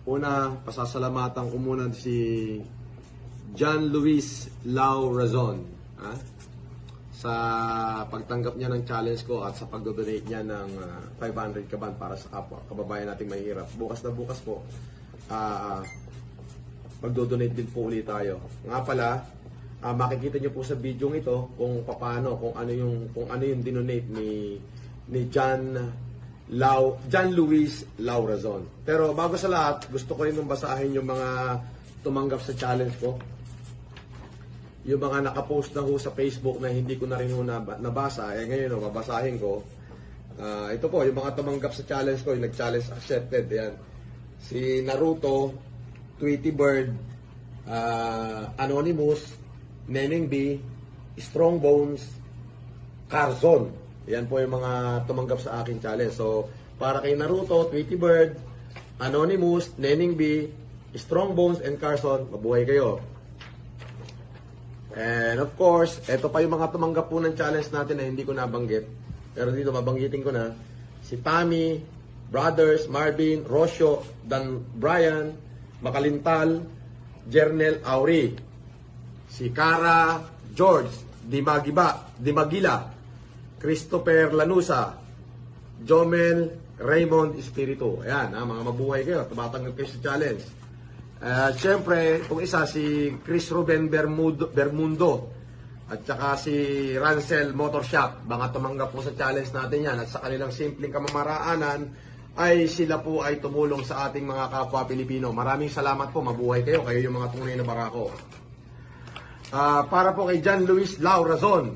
Una, pasasalamatan ko muna si John Luis Lau Razon sa pagtanggap niya ng challenge ko at sa pag-donate niya ng 500 kaban para sa kapwa, kababayan nating mahihirap. Bukas na bukas po, magdo-donate din po ulit tayo. Nga pala, makikita niyo po sa video ito kung paano, kung ano yung dinonate ni John Luis Lau Razon. Pero bago sa lahat, gusto ko rin basahin yung mga tumanggap sa challenge ko. Yung mga nakapost na ho sa Facebook na hindi ko na rin ho nabasa, ngayon babasahin ko. Ito po, yung mga tumanggap sa challenge ko, yung nag-challenge accepted, yan. Si Naruto, Tweety Bird, Anonymous, Neneng B, Strong Bones, Carzon. Yan po yung mga tumanggap sa aking challenge. So, para kay Naruto, Tweety Bird, Anonymous, Neneng B, Strong Bones, and Carzon, mabuhay kayo. And of course, ito pa yung mga tumanggap po ng challenge natin na hindi ko nabanggit. Pero dito, mabanggitin ko na. Si Tommy, Brothers, Marvin, Rocio, Dan Brian, Makalintal, Jernel Auri, si Cara George, Dimagila, Christopher Lanusa, Jomel Raymond Espiritu. Ayan, mga mabuhay kayo. Tumatanggap kayo sa challenge. Siyempre, itong isa, si Chris Ruben Bermundo at saka si Rancel Motorshop. Mga tumanggap po sa challenge natin yan. At sa kanilang simpleng kamamaraanan, ay sila po ay tumulong sa ating mga kapwa Pilipino. Maraming salamat po. Mabuhay kayo. Kayo yung mga tunay na barako. Para po kay John Luis Lau Razon.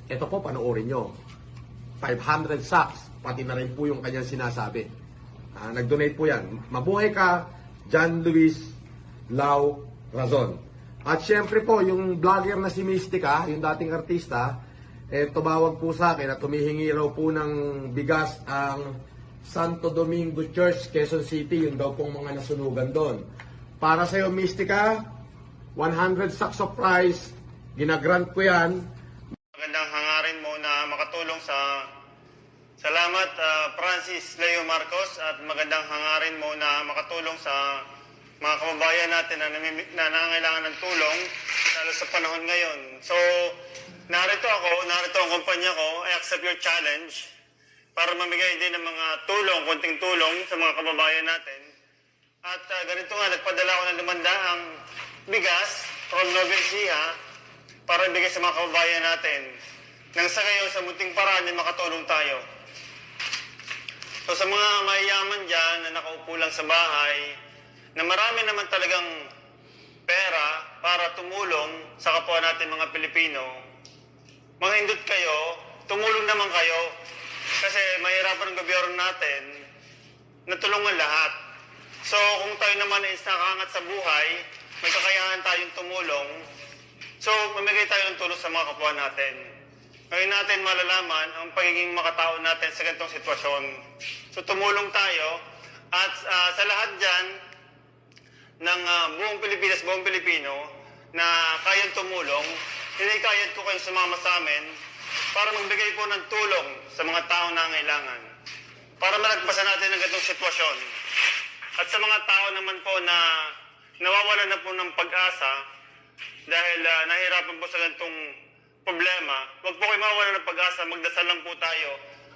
Ito po, panoorin nyo. 500 sacks. Pati na rin po yung kanyang sinasabi. Nag-donate po yan. Mabuhay ka, John Luis Lau Razon. At syempre po, yung vlogger na si Mystica, yung dating artista, tumawag po sa akin at tumihingi raw po ng bigas ang Santo Domingo Church, Quezon City, yung daw pong mga nasunugan doon. Para sa iyo, Mystica, 100 sacks of rice, ginagrant ko yan. Magandang hangarin mo na makatulong sa salamat Francis Leo Marcos at magandang hangarin mo na makatulong sa mga kababayan natin na nangangailangan ng tulong lalo sa panahon ngayon. So, narito ang kumpanya ko, I accept your challenge para mamigay din ng mga tulong, konting tulong sa mga kababayan natin. At ganito nga, nagpadala ko ng 500 bigas from Nueva Ecija para ibigay sa mga kababayan natin. Nang sa ngayon, sa munting paraan, makatulong tayo. So sa mga mayayaman dyan na nakaupo lang sa bahay, na marami naman talagang pera para tumulong sa kapwa natin mga Pilipino, manghindot kayo, tumulong naman kayo. Kasi mahirapan ang gobyerno natin na tulungan lahat. So kung tayo naman ay nakaangat sa buhay, may kakayahan tayong tumulong, so mamigay tayo ng tulong sa mga kapwa natin. Ngayon natin malalaman ang pagiging makatao natin sa ganitong sitwasyon. So tumulong tayo at sa lahat dyan ng buong Pilipinas, buong Pilipino na kayang tumulong, hinikayat ko kayong sumama sa amin para magbigay po ng tulong sa mga taong nangangailangan. Para malagpasan natin ang ganitong sitwasyon. At sa mga tao naman po na nawawalan na po ng pag-asa dahil nahihirapan po sa ganitong problema, huwag po kayo mawawalan ng pag-asa, magdasal lang po tayo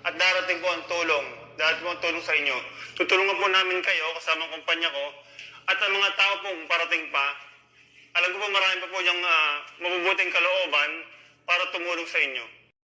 at darating po ang tulong. Darating po ang tulong sa inyo. Tutulungan po namin kayo kasama ang kumpanya ko at ang mga tao pong parating pa. Alam ko po marami pa po yung mabubuting kalooban para tumulong sa inyo.